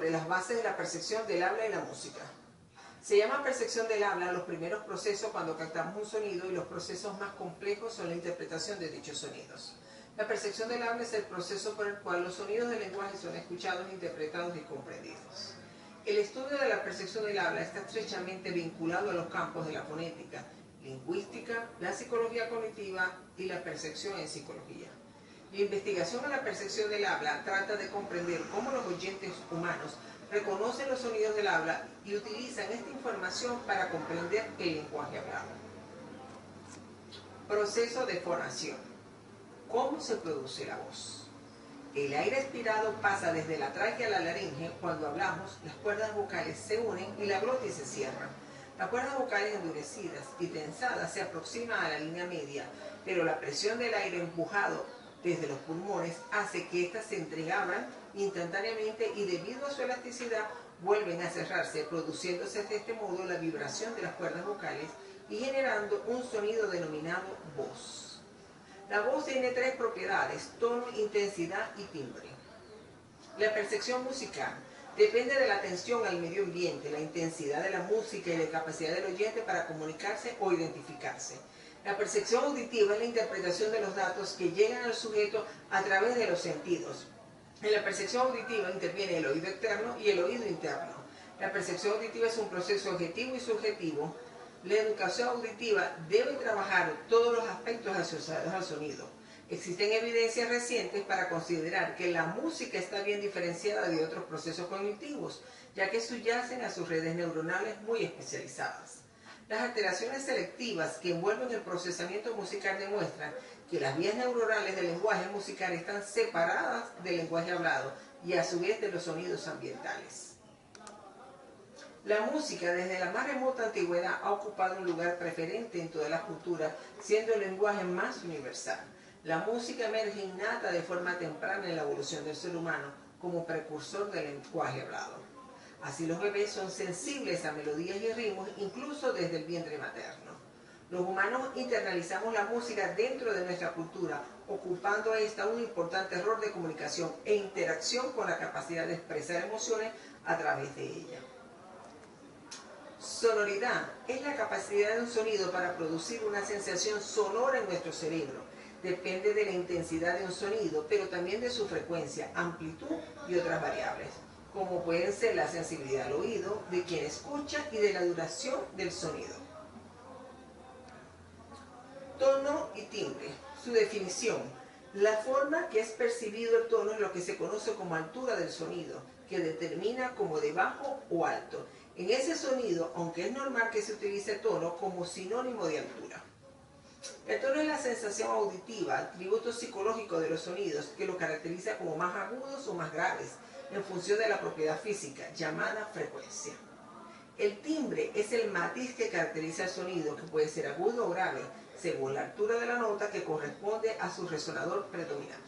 sobre las bases de la percepción del habla y la música. Se llama percepción del habla los primeros procesos cuando captamos un sonido, y los procesos más complejos son la interpretación de dichos sonidos. La percepción del habla es el proceso por el cual los sonidos del lenguaje son escuchados, interpretados y comprendidos. El estudio de la percepción del habla está estrechamente vinculado a los campos de la fonética, lingüística, la psicología cognitiva y la percepción en psicología. La investigación en la percepción del habla trata de comprender cómo los oyentes humanos reconocen los sonidos del habla y utilizan esta información para comprender el lenguaje hablado. Proceso de fonación. ¿Cómo se produce la voz? El aire expirado pasa desde la tráquea a la laringe. Cuando hablamos, las cuerdas vocales se unen y la glotis se cierra. Las cuerdas vocales endurecidas y tensadas se aproximan a la línea media, pero la presión del aire empujado desde los pulmones hace que éstas se entreabran instantáneamente y debido a su elasticidad vuelven a cerrarse, produciéndose de este modo la vibración de las cuerdas vocales y generando un sonido denominado voz. La voz tiene tres propiedades: tono, intensidad y timbre. La percepción musical depende de la atención al medio ambiente, la intensidad de la música y la capacidad del oyente para comunicarse o identificarse. La percepción auditiva es la interpretación de los datos que llegan al sujeto a través de los sentidos. En la percepción auditiva interviene el oído externo y el oído interno. La percepción auditiva es un proceso objetivo y subjetivo. La educación auditiva debe trabajar todos los aspectos asociados al sonido. Existen evidencias recientes para considerar que la música está bien diferenciada de otros procesos cognitivos, ya que subyacen a sus redes neuronales muy especializadas. Las alteraciones selectivas que envuelven el procesamiento musical demuestran que las vías neuronales del lenguaje musical están separadas del lenguaje hablado y a su vez de los sonidos ambientales. La música desde la más remota antigüedad ha ocupado un lugar preferente en todas las culturas, siendo el lenguaje más universal. La música emerge innata de forma temprana en la evolución del ser humano como precursor del lenguaje hablado. Así los bebés son sensibles a melodías y ritmos incluso desde el vientre materno. Los humanos internalizamos la música dentro de nuestra cultura, ocupando a esta un importante rol de comunicación e interacción con la capacidad de expresar emociones a través de ella. Sonoridad es la capacidad de un sonido para producir una sensación sonora en nuestro cerebro. Depende de la intensidad de un sonido, pero también de su frecuencia, amplitud y otras variables, como pueden ser la sensibilidad al oído de quien escucha y de la duración del sonido. Tono y timbre. Su definición: la forma que es percibido el tono es lo que se conoce como altura del sonido, que determina como de bajo o alto. En ese sonido, aunque es normal que se utilice tono como sinónimo de altura. El tono es la sensación auditiva, atributo psicológico de los sonidos que lo caracteriza como más agudos o más graves, en función de la propiedad física, llamada frecuencia. El timbre es el matiz que caracteriza el sonido, que puede ser agudo o grave, según la altura de la nota que corresponde a su resonador predominante.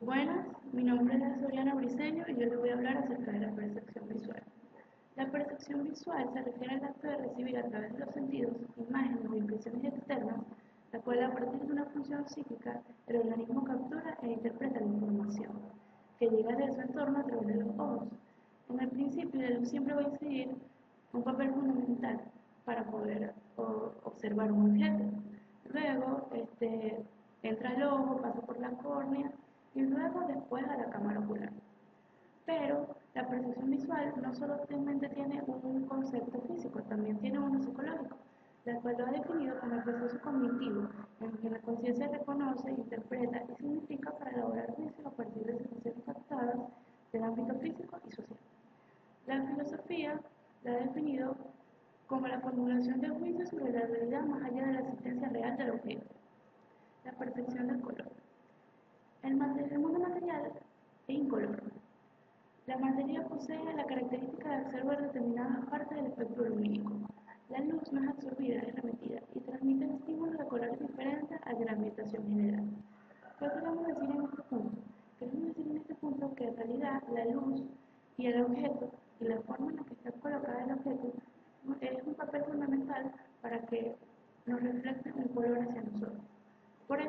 Buenas, mi nombre es Oriana Briceño y yo les voy a hablar acerca de la percepción visual. La percepción visual se refiere al acto de recibir a través de los sentidos imágenes o impresiones externas, la cual a partir de una función psíquica el organismo captura e interpreta la información, que llega de su entorno a través de los ojos. En el principio la luz siempre va a incidir un papel fundamental para poder observar un objeto. Luego entra el ojo, pasa por la córnea y luego después a la cámara ocular. Pero la percepción visual no solamente tiene un concepto físico, también tiene uno psicológico, la cual lo ha definido como el proceso cognitivo, en que la conciencia reconoce, interpreta y significa para elaborar juicios a partir de sensaciones captadas del ámbito físico y social. La filosofía la ha definido como la formulación de juicios sobre la realidad más allá de la existencia real del objeto. La percepción del color. El mundo material es incoloro. La materia posee la característica de absorber determinadas partes del espectro lumínico. La luz no es absorbida, es remitida y transmite estímulos de colores diferentes al de la ambientación general. ¿Qué queremos decir en este punto? Queremos decir en este punto que en realidad la luz y el objeto y la forma en la que está colocada el objeto es un papel fundamental para que nos refleje un color hacia nosotros. Por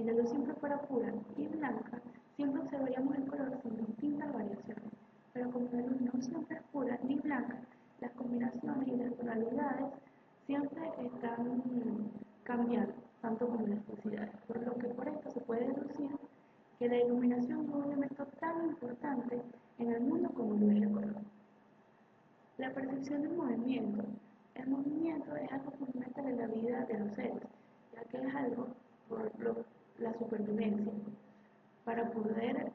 Si la luz siempre fuera pura y blanca, siempre observaríamos el color sin distintas variaciones. Pero como la luz no siempre es pura ni blanca, las combinaciones y las tonalidades siempre están cambiando, tanto como las densidades. Por lo que por esto se puede deducir que la iluminación es un elemento tan importante en el mundo como lo es el color. La percepción del movimiento. El movimiento es algo fundamental en la vida de los seres, ya que es algo por la supervivencia, para poder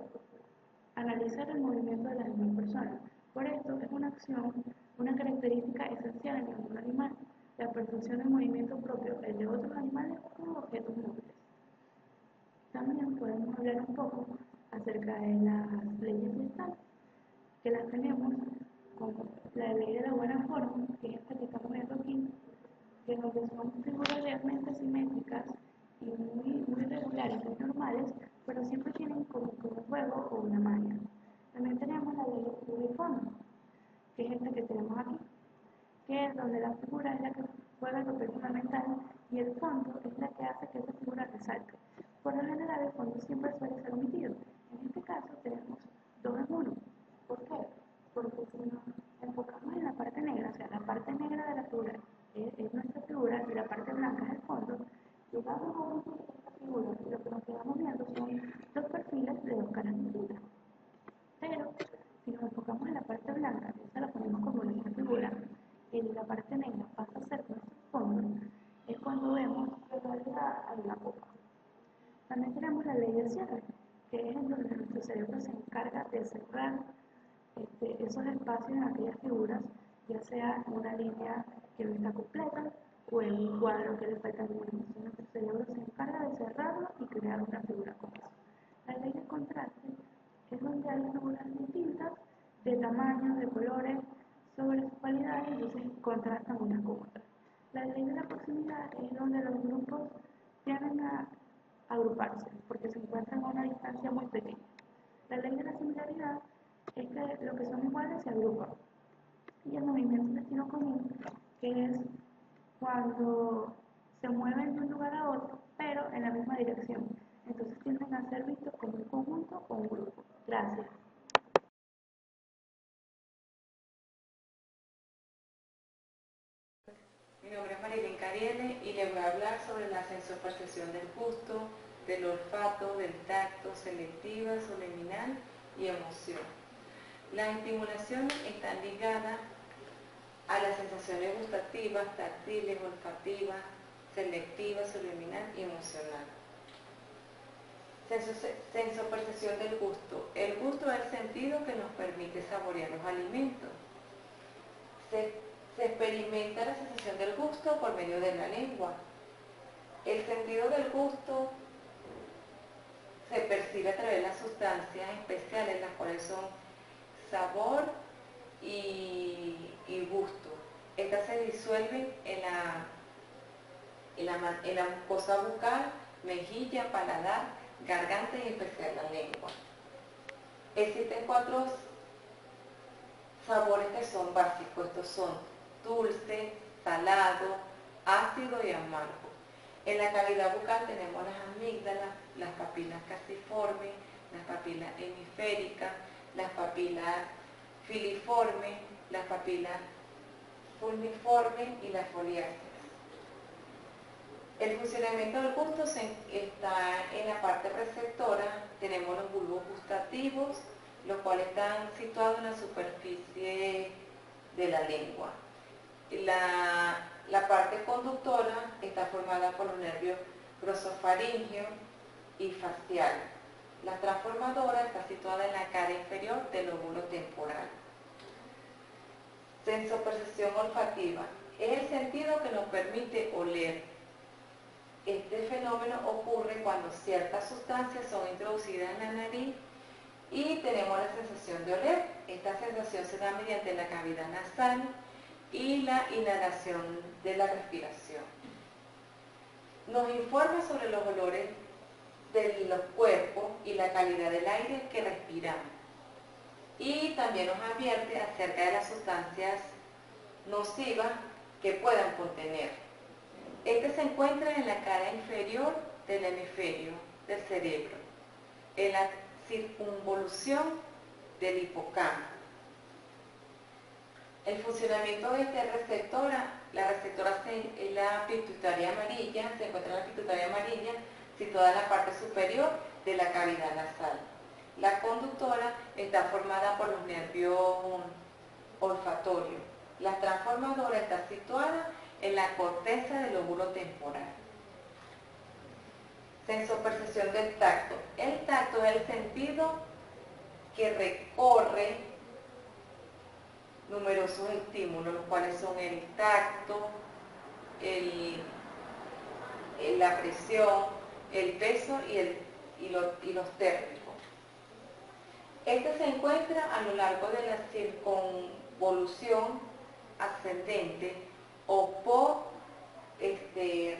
analizar el movimiento de las demás personas. Por esto es una acción, una característica esencial en el mundo animal, la percepción del movimiento propio, el de otros animales como objetos móviles. También podemos hablar un poco acerca de las leyes mentales, que las tenemos como la ley de la buena forma, que es esta que estamos viendo aquí, que donde son figuras realmente simétricas y muy regulares, muy normales, pero siempre tienen como que un juego o una magia. También tenemos la ley de figura y fondo, que es esta que tenemos aquí, que es donde la figura es la que juega el papel fundamental y el fondo es la que hace que esa figura resalte. Por lo general, el fondo siempre suele ser omitido. En este caso tenemos 2 en 1. ¿Por qué? Porque si nos enfocamos en la parte negra, o sea, la parte negra de la figura es nuestra figura y la parte blanca es el fondo, llegamos a unir esta figura y lo que nos quedamos viendo son 2 perfiles de 2 caras distintas. Pero si nos enfocamos en la parte blanca, esa la ponemos como nuestra figura, y la parte negra pasa a ser nuestro fondo, es cuando vemos que en realidad hay una copa. También tenemos la ley del cierre, que es en donde nuestro cerebro se encarga de cerrar esos espacios en aquellas figuras, ya sea en una línea que no está completa o en un cuadro que le falta alguna información. Nuestro cerebro se encarga de cerrarlo y crear una figura con eso. La ley del contraste es donde hay figuras distintas de tamaños, de colores, sobre sus cualidades, entonces contrastan unas con otras. La ley de la proximidad es donde los grupos tienden a agruparse porque se encuentran a una distancia muy pequeña. La ley de la similaridad es que lo que son iguales se agrupan. Y el movimiento de destino común, que es cuando se mueven de un lugar a otro, pero en la misma dirección. Entonces tienden a ser vistos como un conjunto o un grupo. Gracias. Mi nombre es Marilyn Cariene y le voy a hablar sobre la sensopercepción del gusto, del olfato, del tacto, selectiva, subliminal y emoción. Las estimulaciones están ligadas a las sensaciones gustativas, táctiles, olfativas, selectivas, subliminal y emocional. Sensopercepción del gusto. El gusto es el sentido que nos permite saborear los alimentos. Se experimenta la sensación del gusto por medio de la lengua. El sentido del gusto se percibe a través de las sustancias especiales, las cuales son sabor y gusto. Estas se disuelven en la mucosa bucal, mejilla, paladar, garganta y en especial la lengua. Existen 4 sabores que son básicos. Estos son dulce, salado, ácido y amargo. En la cavidad bucal tenemos las amígdalas, las papilas casiformes, las papilas hemisféricas, las papilas filiformes, las papilas fulmiformes y las foliáceas. El funcionamiento del gusto está en la parte receptora. Tenemos los bulbos gustativos, los cuales están situados en la superficie de la lengua. La parte conductora está formada por los nervios glosofaringeo y facial. La transformadora está situada en la cara inferior del lóbulo temporal. Sensopercepción olfativa es el sentido que nos permite oler. Este fenómeno ocurre cuando ciertas sustancias son introducidas en la nariz y tenemos la sensación de oler. Esta sensación se da mediante la cavidad nasal y la inhalación de la respiración. Nos informa sobre los olores de los cuerpos y la calidad del aire que respiramos. Y también nos advierte acerca de las sustancias nocivas que puedan contener. Este se encuentra en la cara inferior del hemisferio del cerebro, en la circunvolución del hipocampo. El funcionamiento de esta receptora, la receptora es la pituitaria amarilla, se encuentra en la pituitaria amarilla, situada en la parte superior de la cavidad nasal. La conductora está formada por los nervios olfatorios. La transformadora está situada en la corteza del lóbulo temporal. Sensopercepción del tacto. El tacto es el sentido que recorre numerosos estímulos, los cuales son el tacto, la presión, el peso y los térmicos. Este se encuentra a lo largo de la circunvolución ascendente o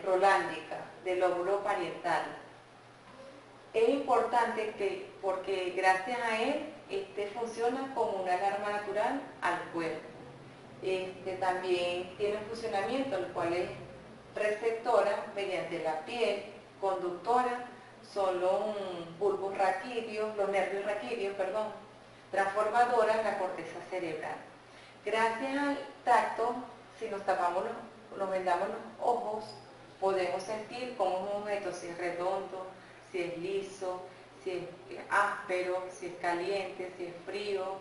rolándica del lóbulo parietal. Es importante porque gracias a él funciona como una alarma natural al cuerpo. También tiene un funcionamiento, el cual es receptora mediante la piel, conductora, son los bulbos raquídeos, los nervios raquídeos, perdón, transformadora, la corteza cerebral. Gracias al tacto, si nos tapamos nos vendamos los ojos, podemos sentir cómo un objeto, si es redondo, si es liso, si es áspero, si es caliente, si es frío,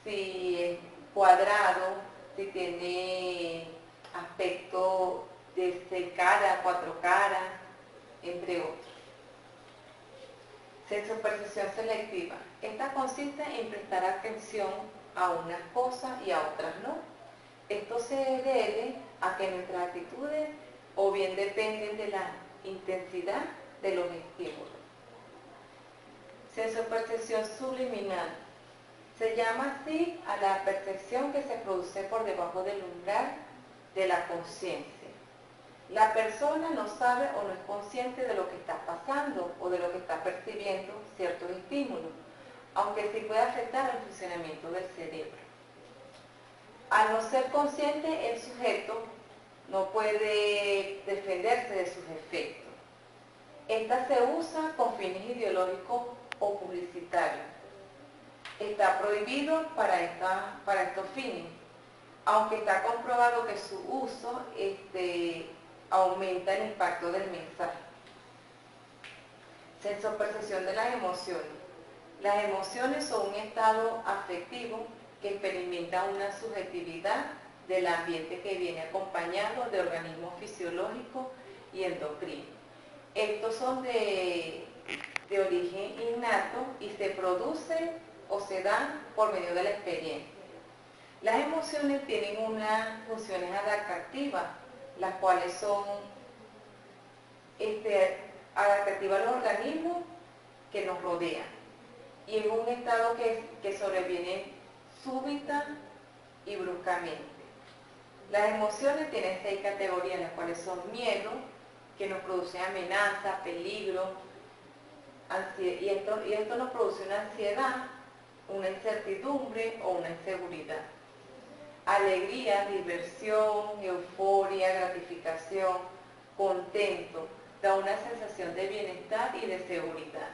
si es cuadrado, si tiene aspecto de 6 caras, 4 caras, entre otros. Sensopercepción selectiva. Esta consiste en prestar atención a unas cosas y a otras no. Esto se debe a que nuestras actitudes o bien dependen de la intensidad de los estímulos. Sensopercepción subliminal. Se llama así a la percepción que se produce por debajo del umbral de la conciencia. La persona no sabe o no es consciente de lo que está pasando o de lo que está percibiendo ciertos estímulos, aunque sí puede afectar el funcionamiento del cerebro. Al no ser consciente, el sujeto no puede defenderse de sus efectos. Esta se usa con fines ideológicos o publicitarios. Está prohibido para estos fines, aunque está comprobado que su uso aumenta el impacto del mensaje. Sensopercepción de las emociones. Las emociones son un estado afectivo que experimenta una subjetividad del ambiente que viene acompañado de organismos fisiológicos y endocrinos. Estos son de origen innato y se producen o se dan por medio de la experiencia. Las emociones tienen unas funciones adaptativas, las cuales son adaptativas a los organismos que nos rodean. Y es un estado que sobreviene súbita y bruscamente. Las emociones tienen 6 categorías, las cuales son miedo, que nos produce amenaza, peligro, y esto nos produce una ansiedad, una incertidumbre o una inseguridad. Alegría, diversión, euforia, gratificación, contento, da una sensación de bienestar y de seguridad.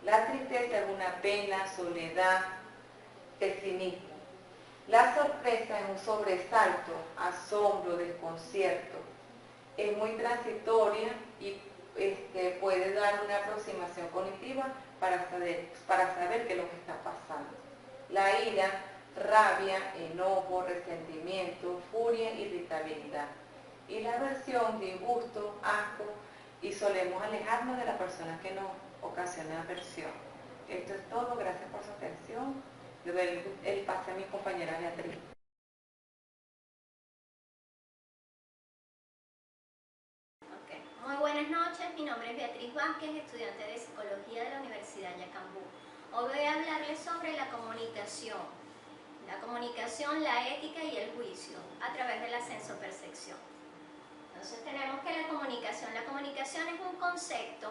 La tristeza es una pena, soledad, pesimismo. La sorpresa es un sobresalto, asombro, desconcierto. Es muy transitoria y puede dar una aproximación cognitiva para saber qué es lo que está pasando. La ira, rabia, enojo, resentimiento, furia, irritabilidad. Y la aversión, disgusto, asco, y solemos alejarnos de la persona que nos ocasiona aversión. Esto es todo, gracias por su atención. Le doy el pase a mi compañera Beatriz. Muy buenas noches, mi nombre es Beatriz Vázquez, estudiante de Psicología de la Universidad Yacambú. Hoy voy a hablarles sobre la comunicación, la ética y el juicio a través de la sensopercepción. Entonces tenemos que la comunicación es un concepto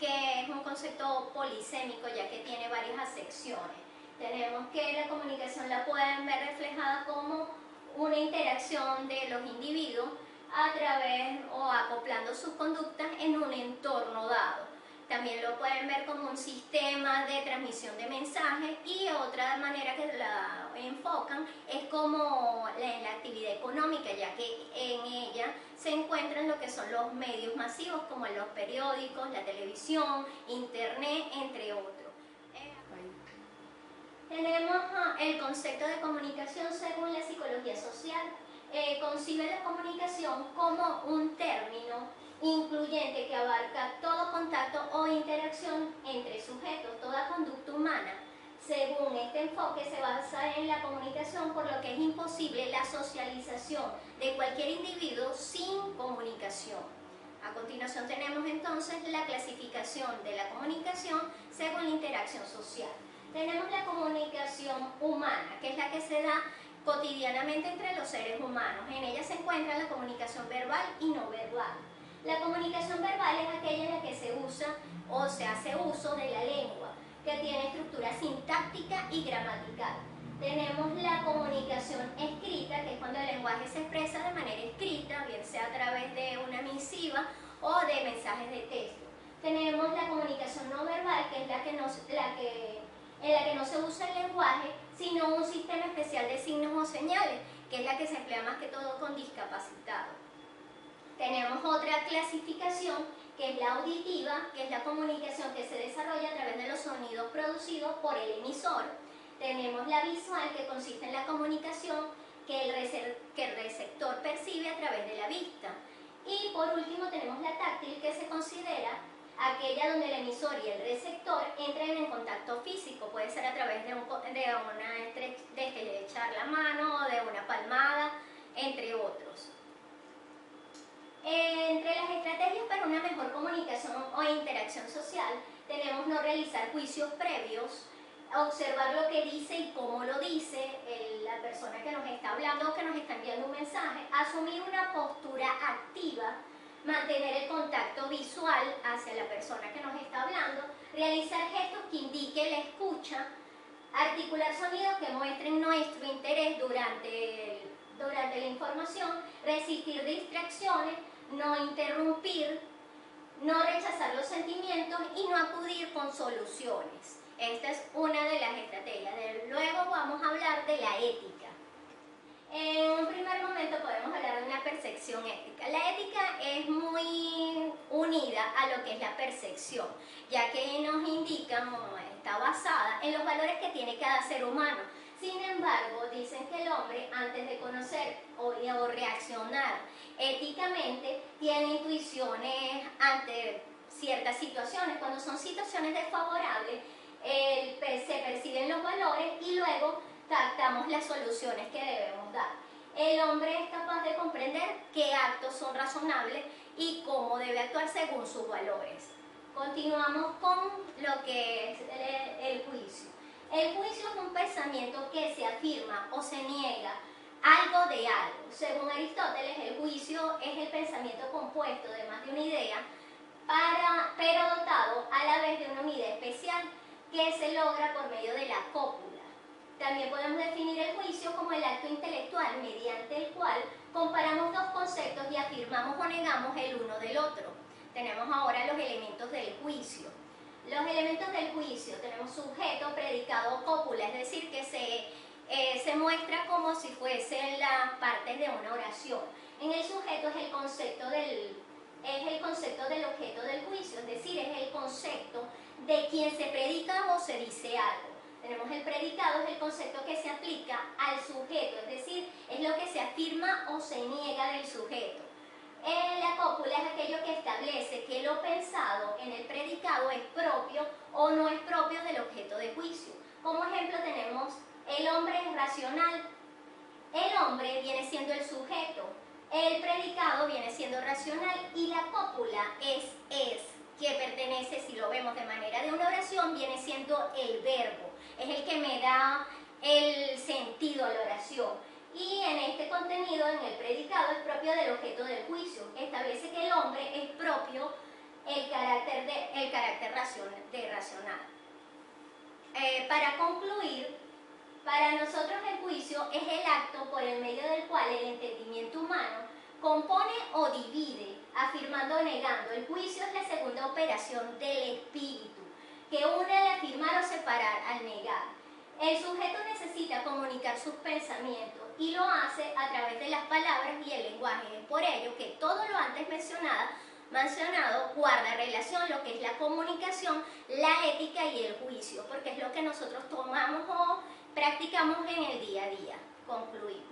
que es un concepto polisémico, ya que tiene varias acepciones. Tenemos que la comunicación la pueden ver reflejada como una interacción de los individuos a través o acoplando sus conductas en un entorno dado. también lo pueden ver como un sistema de transmisión de mensajes, y otra manera que la enfocan es como en la actividad económica, ya que en ella se encuentran lo que son los medios masivos como los periódicos, la televisión, internet, entre otros. Tenemos el concepto de comunicación según la psicología social. Concibe la comunicación como un término incluyente que abarca todo contacto o interacción entre sujetos, toda conducta humana. Según este enfoque, se basa en la comunicación, por lo que es imposible la socialización de cualquier individuo sin comunicación. A continuación tenemos entonces la clasificación de la comunicación según la interacción social. Tenemos la comunicación humana, que es la que se da cotidianamente entre los seres humanos. En ella se encuentra la comunicación verbal y no verbal. La comunicación verbal es aquella en la que se usa o se hace uso de la lengua, que tiene estructura sintáctica y gramatical. Tenemos la comunicación escrita, que es cuando el lenguaje se expresa de manera escrita, bien sea a través de una misiva o de mensajes de texto. Tenemos la comunicación no verbal, que es en la que no se usa el lenguaje, sino un sistema especial de signos o señales, que es la que se emplea más que todo con discapacitados. Tenemos otra clasificación, que es la auditiva, que es la comunicación que se desarrolla a través de los sonidos producidos por el emisor. Tenemos la visual, que consiste en la comunicación que el receptor percibe a través de la vista. Y por último tenemos la táctil, que se considera aquella donde el emisor y el receptor entran en contacto físico. Puede ser a través de estrechar la mano, de una palmada, entre otros. Entre las estrategias para una mejor comunicación o interacción social, tenemos no realizar juicios previos, observar lo que dice y cómo lo dice la persona que nos está hablando o que nos está enviando un mensaje, asumir una postura activa, mantener el contacto visual hacia la persona que nos está hablando, realizar gestos que indiquen la escucha, articular sonidos que muestren nuestro interés durante la información, resistir distracciones, no interrumpir, no rechazar los sentimientos y no acudir con soluciones. Esta es una de las estrategias. Luego vamos a hablar de la ética. En un primer momento podemos hablar de una percepción ética. La ética es muy unida a lo que es la percepción, ya que nos indica, está basada en los valores que tiene cada ser humano. Sin embargo, dicen que el hombre, antes de conocer o reaccionar éticamente, tiene intuiciones ante ciertas situaciones. Cuando son situaciones desfavorables, se perciben los valores y luego captamos las soluciones que debemos dar. El hombre es capaz de comprender qué actos son razonables y cómo debe actuar según sus valores. Continuamos con lo que es el juicio. El juicio es un pensamiento que se afirma o se niega algo de algo. Según Aristóteles, el juicio es el pensamiento compuesto de más de una idea, pero dotado a la vez de una unidad especial que se logra por medio de la cópula. También podemos definir el juicio como el acto intelectual mediante el cual comparamos dos conceptos y afirmamos o negamos el uno del otro. Tenemos ahora los elementos del juicio. Los elementos del juicio: tenemos sujeto, predicado, cópula, es decir, que se muestra como si fuesen las partes de una oración. En el sujeto es el concepto del objeto del juicio, es decir, es el concepto de quien se predica o se dice algo. Tenemos el predicado, es el concepto que se aplica al sujeto, es decir, es lo que se afirma o se niega del sujeto. La cópula es aquello que establece que lo pensado en el predicado es propio o no es propio del objeto de juicio. Como ejemplo tenemos: el hombre es racional. El hombre viene siendo el sujeto, el predicado viene siendo racional y la cópula es, que pertenece, si lo vemos de manera de una oración, viene siendo el verbo, es el que me da el sentido a la oración. Y en este contenido, en el predicado, es propio del objeto del juicio. Establece que el hombre es propio el carácter racional. Para concluir, para nosotros el juicio es el acto por el medio del cual el entendimiento humano compone o divide afirmando o negando. El juicio es la segunda operación del espíritu, que une al afirmar o separar, al negar. El sujeto necesita comunicar sus pensamientos y lo hace a través de las palabras y el lenguaje. Es por ello que todo lo antes mencionado guarda relación lo que es la comunicación, la ética y el juicio, porque es lo que nosotros tomamos o practicamos en el día a día. Concluimos.